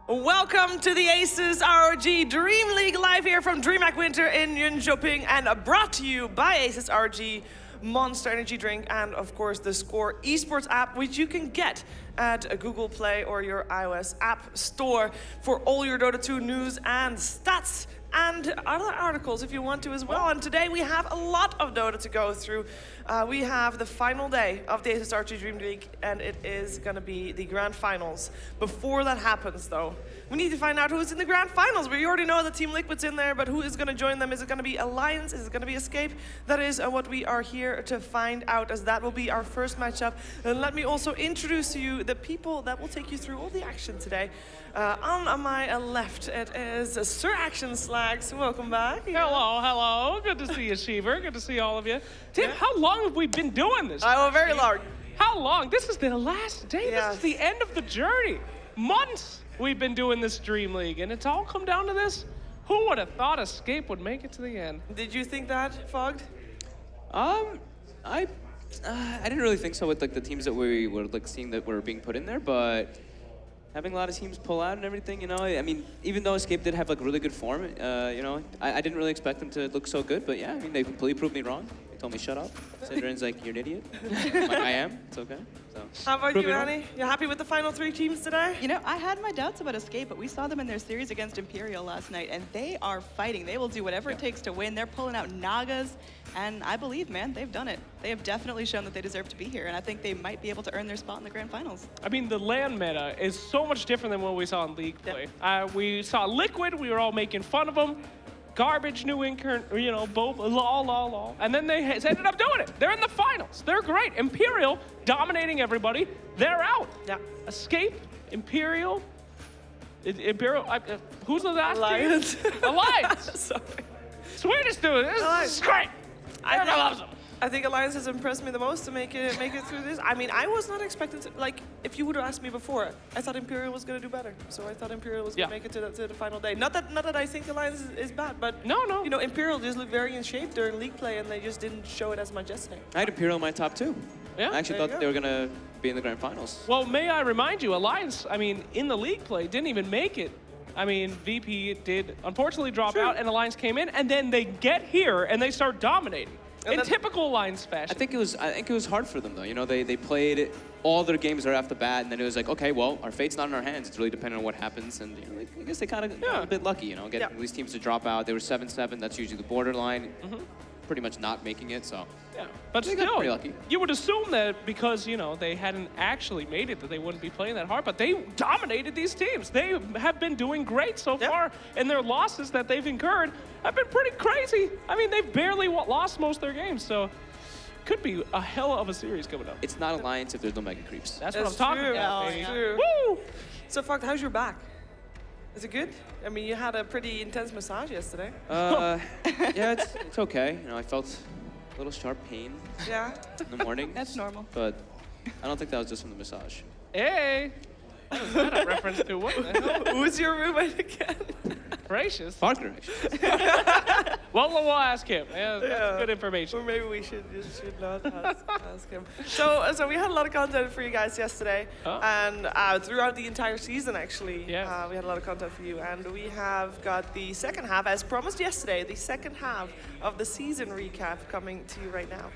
Welcome to the ASUS ROG Dream League live here from DreamHack Winter in Jönköping and brought to you by ASUS ROG, Monster Energy Drink, and of course theScore esports app, which you can get at Google Play or your iOS app store for all your Dota 2 news and stats and other articles if you want to as well. And today we have a lot of Dota to go through. We have the final day of the ASUS ROG Dream League, and it is going to be the grand finals. Before that happens, though, we need to find out who's in the grand finals. We already know that Team Liquid's in there, but who is going to join them? Is it going to be Alliance? Is it going to be Escape? That is what we are here to find out, as that will be our first matchup. And let me also introduce to you the people that will take you through all the action today. On my left, it is Sir Action Slags. Welcome back. Hello, hello. Good to see you, Sheever. Good to see all of you. Tim, how long have we been doing this? Oh, very long. How long? This is the last day. Yes. This is the end of the journey. Months we've been doing this Dream League, and it's all come down to this. Who would have thought Escape would make it to the end? Did you think that, Fogged? I didn't really think so with like the teams that we were like seeing that were being put in there, but having a lot of teams pull out and everything, you know, I mean, even though Escape did have like really good form, you know, I didn't really expect them to look so good, but yeah, I mean, they completely proved me wrong. They told me shut up. Sidran's like, you're an idiot. I'm like, I am. It's okay. So. How about you, Annie? You happy with the final three teams today? You know, I had my doubts about Escape, but we saw them in their series against Imperial last night, and they are fighting. They will do whatever it takes to win. They're pulling out Nagas, and I believe, man, they've done it. They have definitely shown that they deserve to be here, and I think they might be able to earn their spot in the grand finals. I mean, the LAN meta is so much different than what we saw in League play. We saw Liquid, we were all making fun of them. Garbage new incurn, you know, lol. And then they ended up doing it. They're in the finals. They're great. Imperial dominating everybody. They're out. Yeah. Escape, Imperial. Who's the last Alliance. team? Alliance. Sorry. Swedish dude. This is great. Everyone loves them. I think Alliance has impressed me the most to make it through this. I mean, I was not expecting to, like, if you would have asked me before, I thought Imperial was going to do better. So I thought Imperial was going to make it to the final day. Not that I think Alliance is bad, but no. You know, Imperial just looked very in shape during League play, and they just didn't show it as much yesterday. I had Imperial in my top two. Yeah. I actually thought they were going to be in the grand finals. Well, may I remind you, Alliance, I mean, in the League play, didn't even make it. I mean, VP did unfortunately drop out, and Alliance came in, and then they get here, and they start dominating. In typical Alliance fashion. I think it was hard for them though. You know, they played all their games right off the bat, and then it was like, okay, well, our fate's not in our hands. It's really dependent on what happens, and you know, I guess they kind of got a bit lucky. You know, getting these teams to drop out. They were 7-7. That's usually the borderline. Pretty much not making it. So yeah, but they got still, pretty lucky. You would assume that because you know they hadn't actually made it, that they wouldn't be playing that hard. But they dominated these teams. They have been doing great so far, and their losses that they've incurred have been pretty crazy. I mean, they've barely lost most of their games, so could be a hell of a series coming up. It's not Alliance if there's no Mega Creeps. That's what I'm talking about, baby. True. Woo! So, Fogged, how's your back? Is it good? I mean, you had a pretty intense massage yesterday. Yeah, it's okay. You know, I felt a little sharp pain in the morning. That's normal. But I don't think that was just from the massage. Hey! What was that a reference to? What the hell? Who's your roommate again? Gracious. Parker, actually. Well, we'll ask him. Yeah, that's good information. Or maybe we should not ask him. So we had a lot of content for you guys yesterday, and throughout the entire season, actually, we had a lot of content for you. And we have got the second half, as promised yesterday, the second half of the season recap coming to you right now.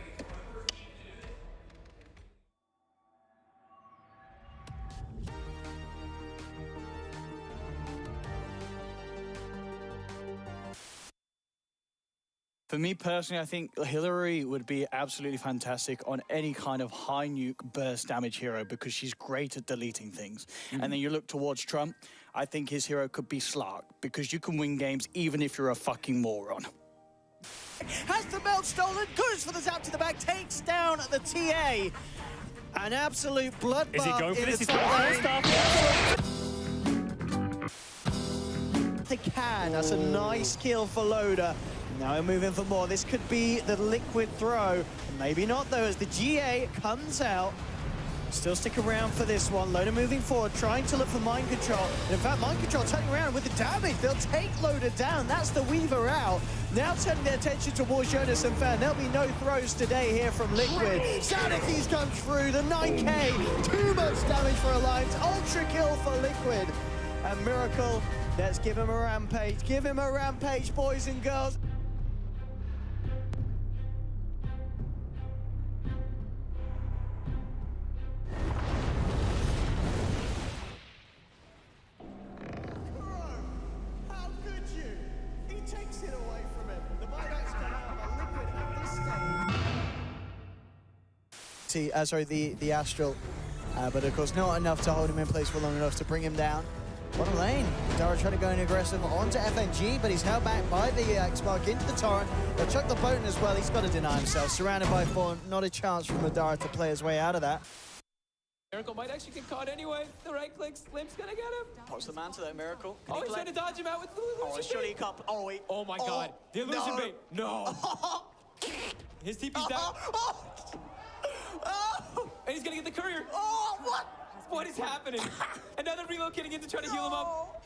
For me personally, I think Hillary would be absolutely fantastic on any kind of high nuke burst damage hero because she's great at deleting things. And then you look towards Trump. I think his hero could be Slark, because you can win games even if you're a fucking moron. Has the belt stolen, goes for the zap to the back, takes down the TA. An absolute bloodbath. Is he going for this? He's got They can. That's a nice kill for Loader. Now we're moving for more. This could be the liquid throw. Maybe not though, as the GA comes out. Still stick around for this one. Loader moving forward, trying to look for mind control. And in fact, mind control turning around with the damage. They'll take Loader down. That's the Weaver out. Now turning their attention towards Jonas and Fan. There'll be no throws today here from Liquid. Sanity's come through. The 9K. Too much damage for Alliance. Ultra kill for Liquid. And Miracle, let's give him a rampage. Give him a rampage, boys and girls. The Astral, but of course not enough to hold him in place for long enough to bring him down. Bottom lane, Dara trying to go in aggressive onto FNG, but he's held back by the X-Mark into the Torrent. They'll chuck the boat as well. He's got to deny himself. Surrounded by four, not a chance from the Dara to play his way out of that. Miracle might actually get caught anyway. The right click, Limp's gonna get him. Pops the man to that Miracle. Oh, he's trying to dodge him out with the illusion surely he can't. Oh, wait. Oh my god. The illusion bait. No. His TP's down. And he's gonna get the courier. Oh, what? What is happening? Another relocating in to try to heal him up.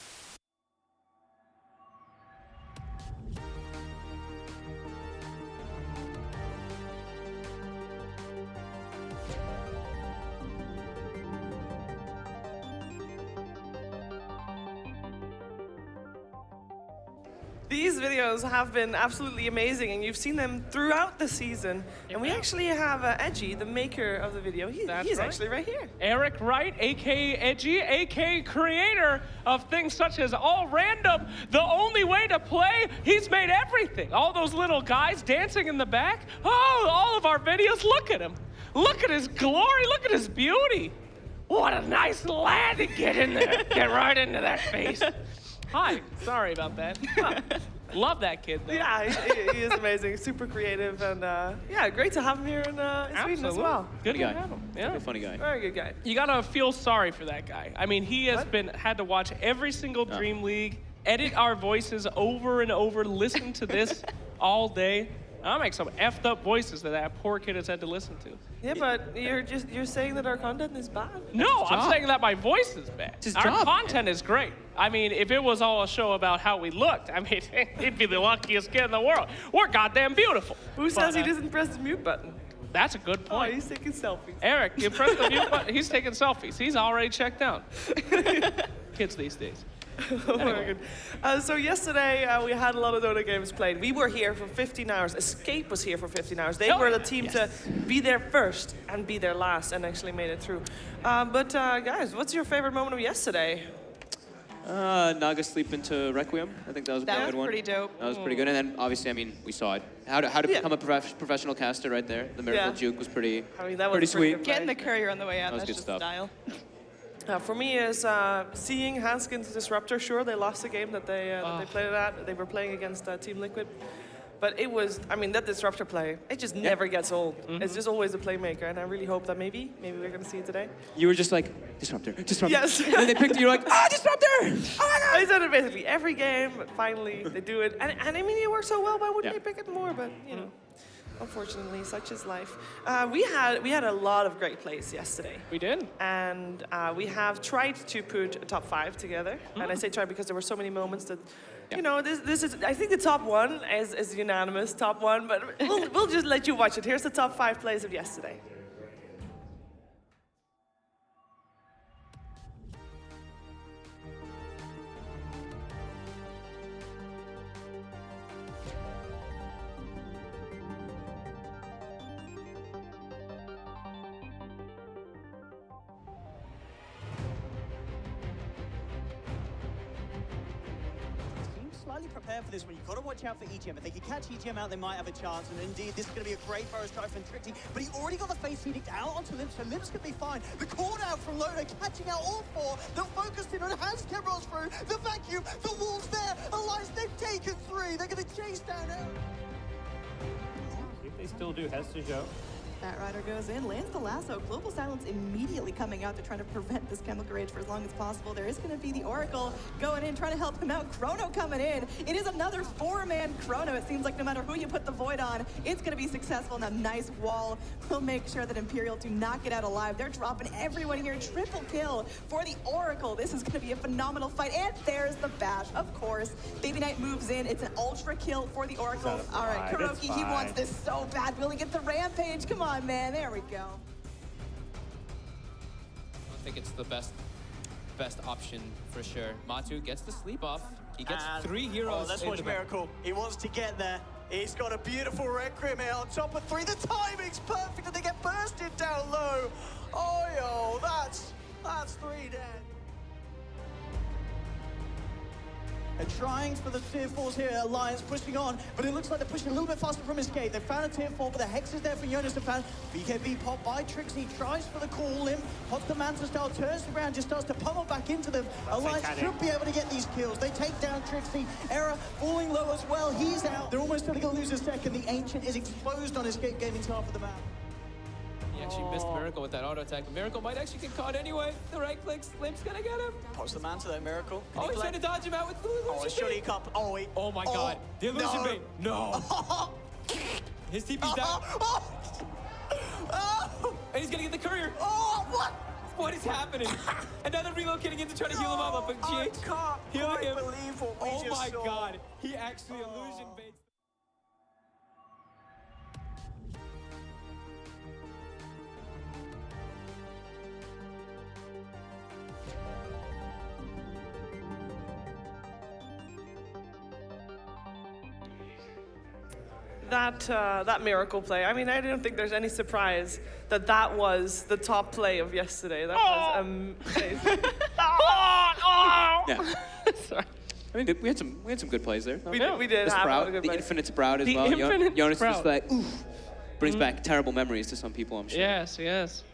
These videos have been absolutely amazing, and you've seen them throughout the season. And we actually have Edgy, the maker of the video. He's right. actually right here. Eric Wright, aka Edgy, aka creator of things such as All Random, The Only Way to Play. He's made everything. All those little guys dancing in the back. Oh, all of our videos. Look at him. Look at his glory. Look at his beauty. What a nice lad to get in there. Get right into that face. Hi, sorry about that. Love that kid, though. Yeah, he is amazing, super creative, and yeah, great to have him here in Sweden as well. Good guy. to have him. Yeah. A funny guy. Very good guy. You gotta feel sorry for that guy. I mean, he has had to watch every single DreamLeague, edit our voices over and over, listen to this all day. I'll make some effed up voices that poor kid has had to listen to. Yeah, but you're saying that our content is bad? No, I'm saying that my voice is bad. It's his Our job. content is great. I mean, if it was all a show about how we looked, I mean, he'd be the luckiest kid in the world. We're goddamn beautiful. Who says he doesn't press the mute button? That's a good Oh, point. he's taking selfies. Eric, you press the mute button. He's taking selfies. He's already checked out. Kids these days. Oh my God. So yesterday we had a lot of Dota games played. We were here for 15 hours. Escape was here for 15 hours. They were the team to be there first and be there last and actually made it through. But guys, what's your favorite moment of yesterday? Naga sleep into Requiem. I think that was a pretty good one. Pretty dope. That was pretty good. And then obviously, I mean, we saw it. How to become a professional caster right there. The Miracle Juke was pretty, I mean, that was pretty a pretty sweet. good Getting the courier on the way out, That was that's good just stuff. style. For me is seeing Hanskin's Disruptor. Sure, they lost the game that they played it at. They were playing against Team Liquid. But it was, I mean, that Disruptor play, it just never gets old. It's just always a playmaker, and I really hope that maybe we're going to see it today. You were just like, Disruptor, Disruptor. Yes. And then they picked you, you're like, Disruptor! Oh my God! I said it basically every game, but finally they do it. And I mean, it works so well, why wouldn't they pick it more? But, you know, unfortunately, such is life. We had a lot of great plays yesterday. We did. And we have tried to put a top 5 together. And I say try because there were so many moments that, you know, this is, I think the top 1 is unanimous, top 1, but we'll just let you watch it. Here's the top 5 plays of yesterday. Slightly prepare for this one. You've got to watch out for EGM. If they can catch EGM out, they might have a chance. And indeed, this is going to be a great burst strike from Trixie. But he already got the face edict out onto Limbs, so Limbs can be fine. The call out from Loda, catching out all four. They're focused in on hands Kemros through. The vacuum, the wall's there. Alliance, they've taken 3. They're going to chase down out. If they still do, has to show. That Rider goes in, lands the lasso. Global Silence immediately coming out to try to prevent this chemical rage for as long as possible. There is going to be the Oracle going in, trying to help him out. Chrono coming in. It is another 4-man Chrono. It seems like no matter who you put the Void on, it's going to be successful. And a nice wall will make sure that Imperial do not get out alive. They're dropping everyone here. Triple kill for the Oracle. This is going to be a phenomenal fight. And there's the bash, of course. Baby Knight moves in. It's an ultra kill for the Oracle. All right, Kuroki, he wants this so bad. Will he get the Rampage? Come on, man. There we go. I think it's the best option for sure. Matu gets the sleep off. He gets 3 heroes. Oh, let's watch Miracle. He wants to get there. He's got a beautiful Requiem here on top of 3. The timing's perfect and they get bursted down low. Oh, yo, that's 3 dead. They're trying for the tier 4s here. Alliance pushing on, but it looks like they're pushing a little bit faster from Escape. They found a tier 4, but the Hex is there for Jonas to found. BKB popped by Trixie, tries for the call. Limb pops the Manta style, turns around, just starts to pummel back into them. Alliance should be able to get these kills. They take down Trixie. Era falling low as well. He's out. They're almost going to lose a second. The Ancient is exposed on Escape Gaming's half of the map. He actually missed Miracle with that auto attack, but Miracle might actually get caught anyway. The right clicks, Limp's gonna get him. Pops the Manta though, Miracle. Oh, he's trying to dodge him out with the illusion. Oh, surely cup. Oh, wait. Oh my god. The illusion bait. No. His TP's down. And he's gonna get the courier. Oh, what? What is happening? Another relocating in to try to heal him up, but I GH can't healing quite him. believe what we Oh just my saw. god. He actually illusion baits. That miracle play. I mean, I don't think there's any surprise that that was the top play of yesterday. That was amazing. Yeah. Sorry. I mean, we had some good plays there. We did The have Sprout, a good the play. Infinite Sprout as The well. Infinite Jonas Sprout. just like, oof. Brings back terrible memories to some people, I'm sure. Yes, yes.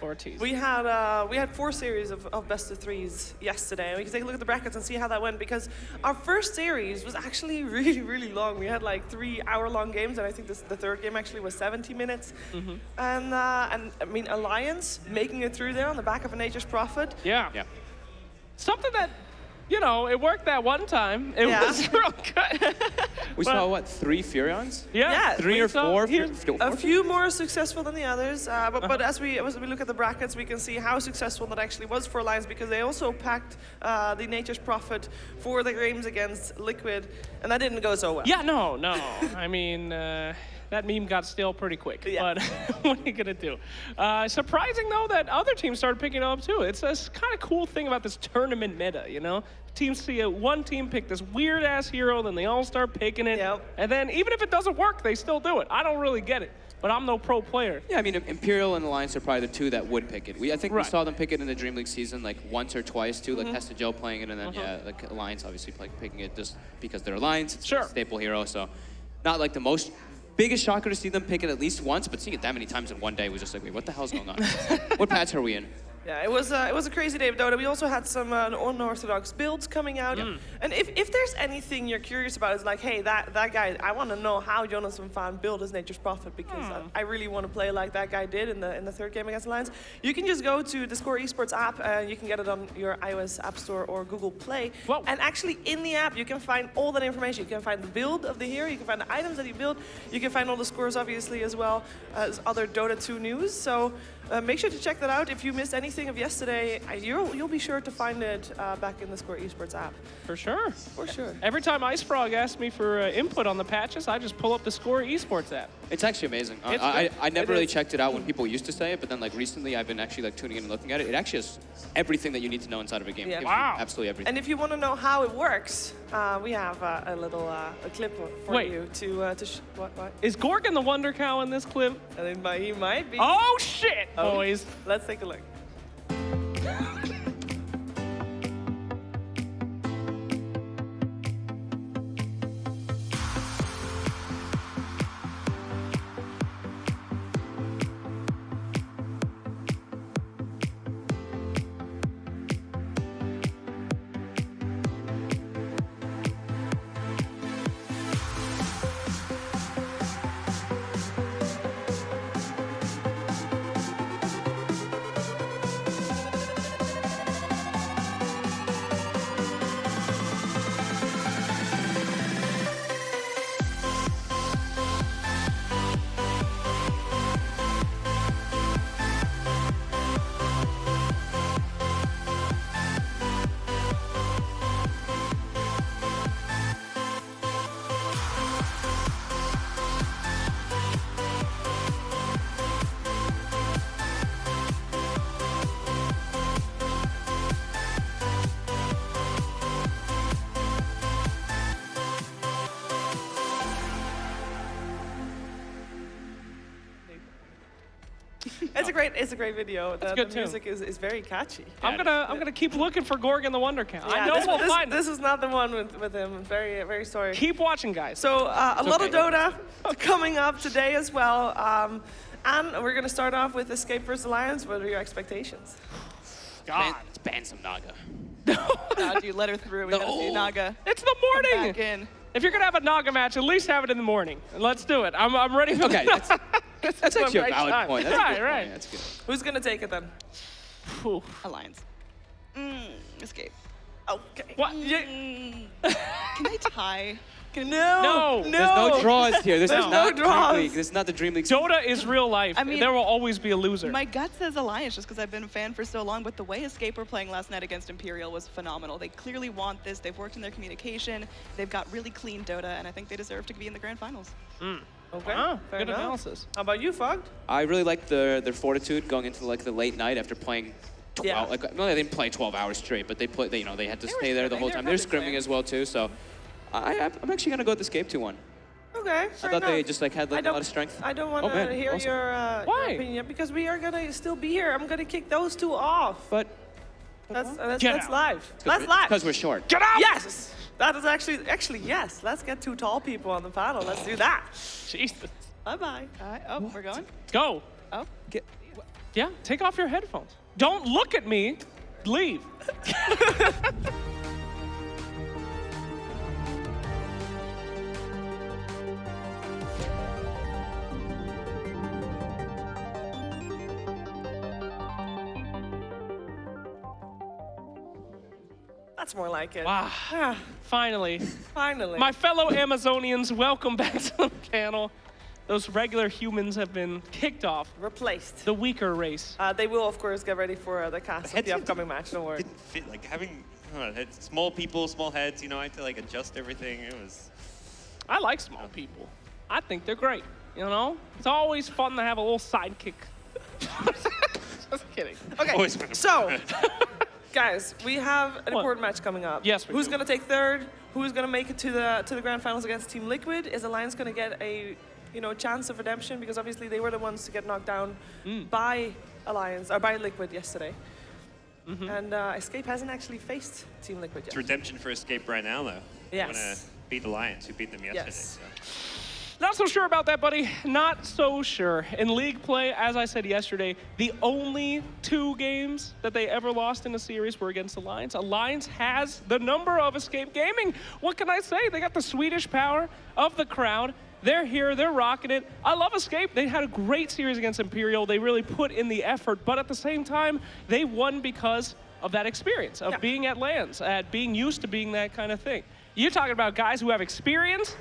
Ortiz. We had 4 series of best of 3s yesterday. We can take a look at the brackets and see how that went because our first series was actually really, really long. We had like 3-hour-long games, and I think the third game actually was 70 minutes. And I mean, Alliance making it through there on the back of a Nature's Prophet. Yeah. Yeah. Something that, you know, it worked that one time. It Yeah. was real good. We saw, what, 3 Furions? Yeah. 3 or 4? A few more successful than the others, but as we look at the brackets, we can see how successful that actually was for Alliance because they also packed the Nature's Prophet for the games against Liquid, and that didn't go so well. Yeah, no. I mean, that meme got stale pretty quick. Yeah. But what are you gonna do? Surprising though that other teams started picking it up too. It's this kind of cool thing about this tournament meta, you know? Teams see one team pick this weird ass hero, then they all start picking it, Yep. and then even if it doesn't work, they still do it. I don't really get it, but I'm no pro player. Yeah, I mean, Imperial and Alliance are probably the 2 that would pick it. I think we Right. saw them pick it in the DreamLeague season like once or twice too, like Hesta Joe playing it, and then like Alliance obviously picking it just because they're Alliance. It's Sure. a staple hero, so not like the most biggest shocker to see them pick it at least once, but seeing it that many times in one day was just like, wait, what the hell's going on? What patch are we in? Yeah, it was a crazy day of Dota. We also had some unorthodox builds coming out. And if there's anything you're curious about, it's like, hey, that guy, I want to know how Jonas and Fan built his Nature's Prophet because I really want to play like that guy did in the third game against Alliance. You can just go to the theScore esports app and you can get it on your iOS App Store or Google Play. Whoa. And actually in the app, you can find all that information. You can find the build of the hero, you can find the items that he built, you can find all the scores obviously as well as other Dota 2 news. So make sure to check that out. If you missed anything of yesterday, you'll be sure to find it back in the theScore esports app. For sure. For sure. Every time Ice Frog asks me for input on the patches, I just pull up the theScore esports app. It's actually amazing. It's I good. never It really is. checked it out when people used to say it, but then like recently I've been actually like tuning in and looking at it. It actually has everything that you need to know inside of a game. Yeah. It gives you Wow. absolutely everything. And if you want to know how it works, we have a little a clip for Wait. you to what? Is Gorgon the Wonder Cow in this clip? He might be. Oh shit, boys. Let's take a look. It's a great video. The good tune. music is very catchy. I'm gonna keep looking for Gorgon the Wonder Cat. I Yeah, know we'll find this it. is not the one with him. I'm very sorry. Keep watching, guys. So a lot of okay. Dota coming up today as well. And we're going to start off with Escape vs. Alliance. What are your expectations? God. Let's ban some Naga. God, you let her through. We gotta see Naga. It's the Come morning. back in. If you're gonna have a Naga match, at least have it in the morning. And let's do it. I'm ready for Okay, that's actually a right valid time. point. That's a Right, good right. point. That's good. Who's going to take it then? Ooh. Alliance. Escape. Okay. What? Can I tie? No. No. There's no draws here. This There's is no not draws. DreamLeague. This is not the DreamLeague. Dota is real life. I mean, there will always be a loser. My gut says Alliance just because I've been a fan for so long, but the way Escape were playing last night against Imperial was phenomenal. They clearly want this. They've worked in their communication. They've got really clean Dota, and I think they deserve to be in the grand finals. Okay. Wow, fair good enough. analysis. How about you, Fogg? I really like their fortitude going into like the late night after playing 12. Yeah. Like, no, they didn't play 12 hours straight, but they played. They had to stay there the scrimming. whole They were time. They're probably scrimming as well too. So I'm actually gonna go with Escape 2-1. Okay, I fair thought they enough. just like had like, a lot of strength. I don't want Oh, to man, hear awesome. your Why? opinion because we are gonna still be here. I'm gonna kick those two off. But That's Get that's out. live. That's live. because we're short. Get out! Yes, that is actually yes. Let's get two tall people on the panel. Let's do that. Jesus. Bye bye. Oh, we're going? Go. Oh. Yeah, take off your headphones. Don't look at me. Leave. That's more like it. Wow. Ah, Finally. finally. My fellow Amazonians, welcome back to the panel. Those regular humans have been kicked off. replaced. The weaker race. They will of course get ready for the cast of the Headset upcoming match. Don't worry. Didn't fit, like having small people, small heads, I had to like adjust everything. It was I like small people. I think they're great. It's always fun to have a little sidekick. Just kidding. Okay. always been a- So, guys, we have an What? important match coming up. Yes, we Who's do. gonna take third? Who's gonna make it to the grand finals against Team Liquid? Is Alliance gonna get a chance of redemption? Because obviously they were the ones to get knocked down by Alliance or by Liquid yesterday. And Escape hasn't actually faced Team Liquid it's yet. redemption for Escape right now, though. Yes. Want to beat the Lions, who beat them yesterday. Yes. So. Not so sure about that, buddy. Not so sure. In league play, as I said yesterday, the only 2 games that they ever lost in a series were against Alliance. Alliance has the number of Escape Gaming. What can I say? They got the Swedish power of the crowd. They're here, they're rocking it. I love Escape. They had a great series against Imperial. They really put in the effort, but at the same time, they won because of that experience, of being at LANs, at being used to being that kind of thing. You're talking about guys who have experience.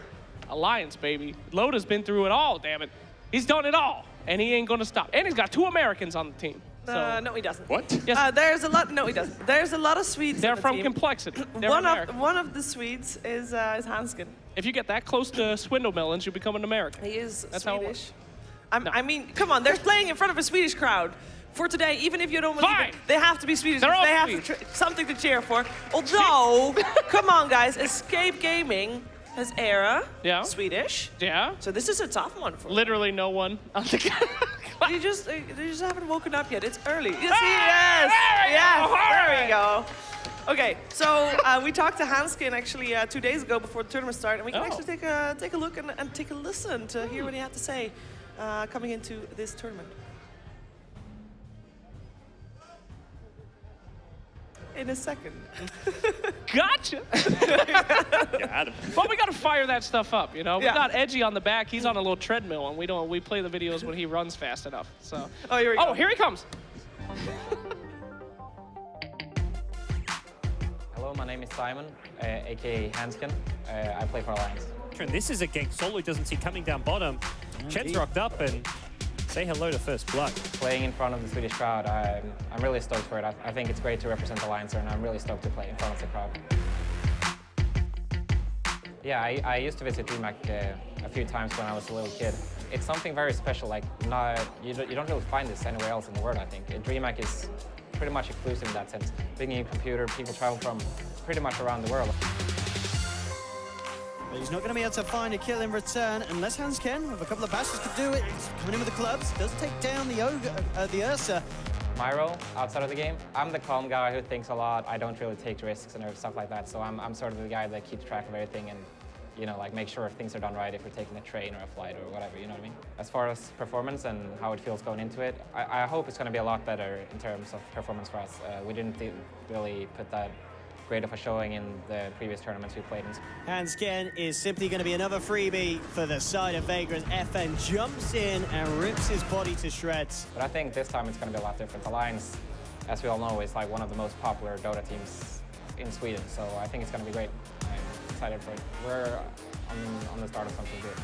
Alliance, baby. Loda's been through it all, damn it. He's done it all, and he ain't gonna stop. And he's got 2 Americans on the team. So No, he doesn't. What? Yes. There's a lot. No, he doesn't. There's a lot of Swedes. they're on the from team. Complexity. They're One American. of the Swedes is Hanskin. If you get that close to Swindle Melons, you become an American. He is That's how it Swedish. No. I mean, come on, they're playing in front of a Swedish crowd. For today, even if you don't believe Fine. it, they have to be Swedish. They're all they have Swedish. something to cheer for. Although, come on, guys, Escape Gaming has Era, Yeah. Swedish. Yeah. So this is a tough one for them. Literally no one on the They just haven't woken up yet. It's early. Yes, Ah, there we go. Okay, so we talked to Hanskin actually 2 days ago before the tournament started, and we can actually take a look and take a listen to hear what he had to say coming into this tournament. In a second. Gotcha. Adam. But we gotta fire that stuff up, We Yeah. got Edgy on the back. He's on a little treadmill, and we play the videos when he runs fast enough. So. Oh, here we go. Oh, here he comes. Hello, my name is Simon, aka Hanskin. I play for Alliance. And this is a gank Solo doesn't see coming down bottom. Chet's rocked up and say hello to First Blood. Playing in front of the Swedish crowd, I'm really stoked for it. I think it's great to represent Alliance, and I'm really stoked to play in front of the crowd. Yeah, I used to visit DreamHack a few times when I was a little kid. It's something very special. Like, you don't really find this anywhere else in the world, I think. DreamHack is pretty much exclusive in that sense. Being a computer, people travel from pretty much around the world. But he's not going to be able to find a kill in return unless Hansken, with a couple of bashes, could do it. He's coming in with the clubs, does take down the Ursa. My role outside of the game, I'm the calm guy who thinks a lot. I don't really take risks and stuff like that. So I'm sort of the guy that keeps track of everything and, you know, like make sure things are done right if we're taking a train or a flight or whatever, you know what I mean? As far as performance and how it feels going into it, I hope it's going to be a lot better in terms of performance for us. We didn't really put that great of a showing in the previous tournaments we played in. Hansken is simply going to be another freebie for the side of Vega as FN jumps in and rips his body to shreds. But I think this time it's going to be a lot different. Alliance, as we all know, is like one of the most popular Dota teams in Sweden, so I think it's going to be great. I'm excited for it. We're on the start of something good.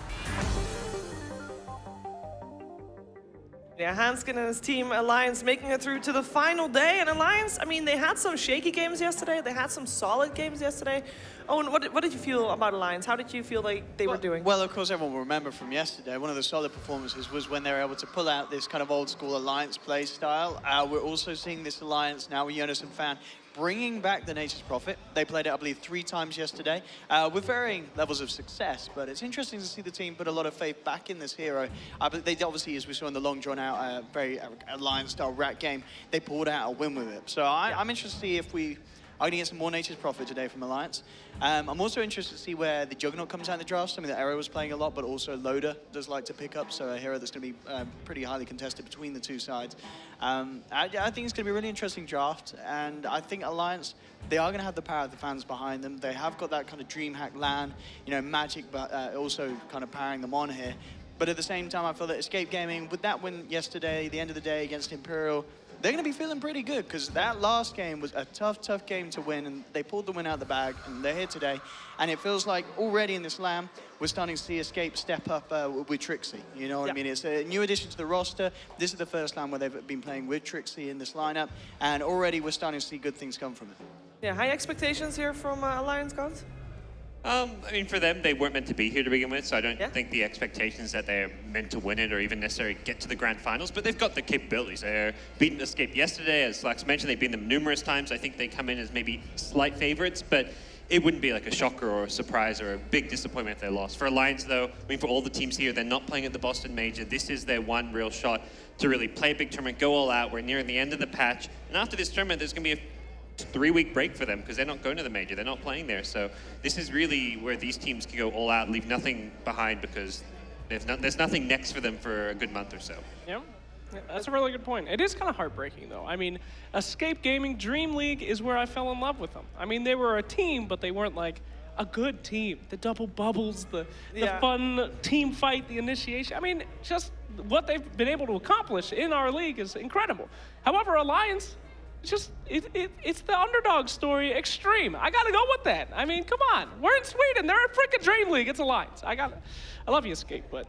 Yeah, Hansken and his team, Alliance, making it through to the final day. And Alliance, I mean, they had some shaky games yesterday. They had some solid games yesterday. Owen, what did you feel about Alliance? How did you feel like they were doing? Well, of course, everyone will remember from yesterday, one of the solid performances was when they were able to pull out this kind of old-school Alliance play style. We're also seeing this Alliance now with Jonas and Fan bringing back the Nature's Prophet. They played it, I believe, 3 times yesterday with varying levels of success, but it's interesting to see the team put a lot of faith back in this hero. But they obviously, as we saw in the long drawn-out, very Alliance-style rat game, they pulled out a win with it. So I'm interested to see if we are going to get some more Nature's Prophet today from Alliance. I'm also interested to see where the Juggernaut comes out in the draft. Something that Arrow was playing a lot, but also Loda does like to pick up, so a hero that's going to be pretty highly contested between the two sides. I think it's going to be a really interesting draft, and I think Alliance, they are going to have the power of the fans behind them. They have got that kind of DreamHack LAN, you know, magic, but also kind of powering them on here. But at the same time, I feel that Escape Gaming, with that win yesterday, the end of the day against Imperial, they're going to be feeling pretty good because that last game was a tough game to win, and they pulled the win out of the bag, and they're here today. And it feels like already in this LAN, we're starting to see Escape step up with Trixie. You know what I mean? It's a new addition to the roster. This is the first LAN where they've been playing with Trixie in this lineup, and already we're starting to see good things come from it. Yeah, high expectations here from Alliance gods? I mean, for them, they weren't meant to be here to begin with, so I don't think the expectations that they're meant to win it or even necessarily get to the grand finals, but they've got the capabilities. They're beaten Escape yesterday, as Slax mentioned, they've beaten them numerous times. I think they come in as maybe slight favorites, but it wouldn't be like a shocker or a surprise or a big disappointment if they lost. For Alliance, though, I mean, for all the teams here, they're not playing at the Boston Major. This is their one real shot to really play a big tournament, go all out. We're nearing the end of the patch, and after this tournament, there's going to be a 3-week break for them because they're not going to the major, they're not playing there. So this is really where these teams can go all out, leave nothing behind because there's nothing next for them for a good month or so. Yeah, that's a really good point. It is kind of heartbreaking though. I mean, Escape Gaming, DreamLeague is where I fell in love with them. I mean, they were a team, but they weren't like a good team. The double bubbles, the fun team fight, the initiation. I mean, just what they've been able to accomplish in our league is incredible. However, Alliance, it's the underdog story extreme. I gotta go with that. I mean, come on. We're in Sweden. They're in freaking DreamLeague. It's Alliance. I love you, Escape, but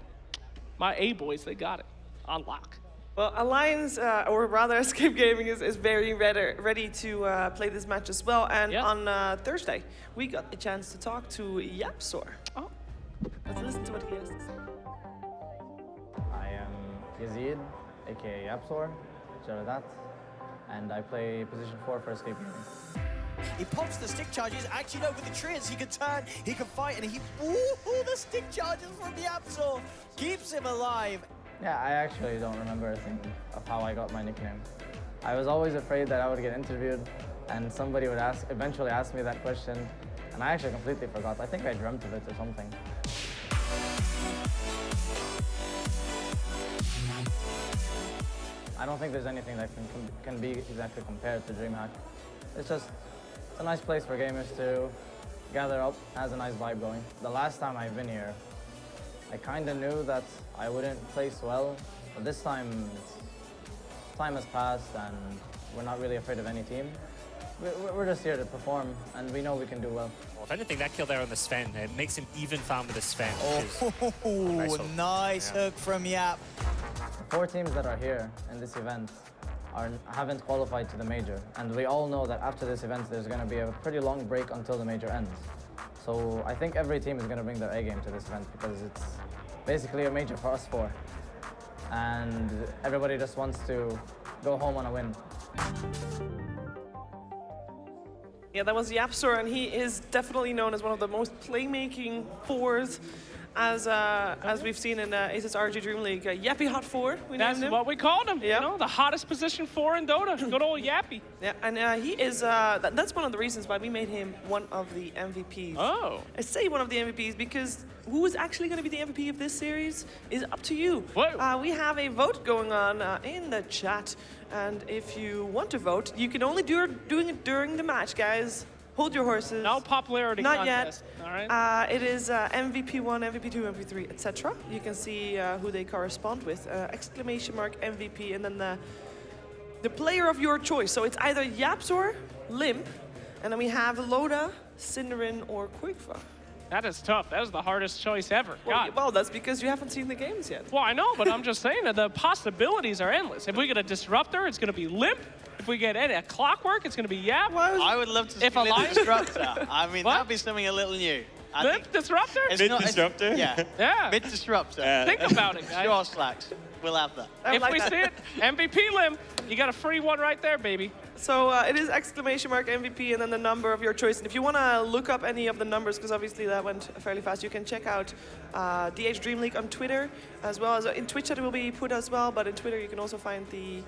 my A-boys, they got it on lock. Well, Alliance, or rather Escape Gaming, is very ready to play this match as well. And on Thursday, we got a chance to talk to Yapsor. Oh, let's listen to what he has to say. I am Yazid, aka Yapsor, Jaradat, and I play position 4 for Escape Gaming. He pops the stick charges. Actually, no, with the trees, he can turn, he can fight, and the stick charges from Yapsor keeps him alive. Yeah, I actually don't remember a thing of how I got my nickname. I was always afraid that I would get interviewed, and somebody would eventually ask me that question, and I actually completely forgot. I think I dreamt of it or something. I don't think there's anything that can be exactly compared to DreamHack. It's just a nice place for gamers to gather up, has a nice vibe going. The last time I've been here, I kind of knew that I wouldn't place well, but this time, time has passed and we're not really afraid of any team. We're just here to perform, and we know we can do well. Well, if anything, that kill there on the Sven, it makes him even farm with the Sven. Nice hook from Yap. The 4 teams that are here in this event haven't qualified to the major, and we all know that after this event there's going to be a pretty long break until the major ends. So I think every team is going to bring their A-game to this event because it's basically a major for us 4. And everybody just wants to go home on a win. Yeah, that was Yapsor, and he is definitely known as one of the most playmaking fours as we've seen in ASUS ROG DreamLeague. Yappy Hot 4, we That's named him. what we called him. Yeah. You know, the hottest position 4 in Dota. Good old Yappy. Yeah, and he is, that's one of the reasons why we made him one of the MVPs. Oh. I say one of the MVPs because who is actually going to be the MVP of this series is up to you. Whoa. We have a vote going on in the chat, and if you want to vote, you can only doing it during the match, guys. Hold your horses. No popularity Not contest. yet. All right. It is MVP1, MVP2, MVP3, etc. You can see who they correspond with. Exclamation mark MVP, and then the player of your choice. So it's either Yapsor, Limp, and then we have Loda, Cinderin, or Quickfa. That is tough. That is the hardest choice ever. Well, that's because you haven't seen the games yet. Well, I know, but I'm just saying that the possibilities are endless. If we get a Disruptor, it's going to be Limp. If we get a Clockwork, it's going to be Yap. I would love to see Limp Disruptor. I mean, that'd be something a little new. Limp Disruptor? Mid-Disruptor? Yeah. Yeah. Mid-Disruptor. Think about it, guys. Sure, Slacks. We'll have that. If we see it, MVP Limp, you got a free one right there, baby. So it is exclamation mark MVP and then the number of your choice. And if you want to look up any of the numbers, because obviously that went fairly fast, you can check out DH DreamLeague on Twitter, as well as in Twitch that will be put as well. But in Twitter you can also find the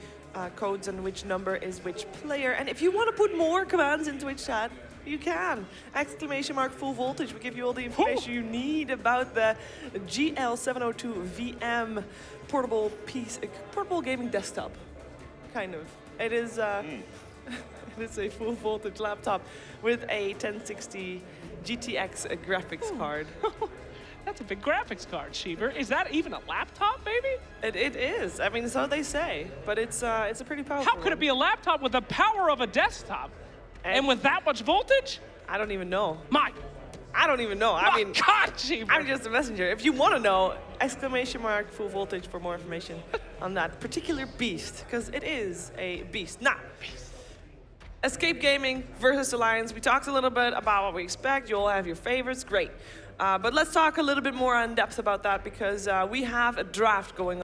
codes and which number is which player. And if you want to put more commands in Twitch chat, you can. Exclamation mark full voltage will give you all the information you need about the GL702 VM portable gaming desktop. Kind of. It is it is a full voltage laptop with a 1060 GTX graphics card. That's a big graphics card, Sheever. Is that even a laptop, baby? It is. I mean, so they say, but it's a pretty powerful. How could it be a laptop with the power of a desktop? And with that much voltage? I don't even know. I don't even know. I mean, God, Sheever. I'm just a messenger. If you want to know, exclamation mark full voltage for more information on that particular beast, because it is a beast. Now, Escape Gaming versus Alliance. We talked a little bit about what we expect. You all have your favorites. Great. But let's talk a little bit more in depth about that, because we have a draft going on.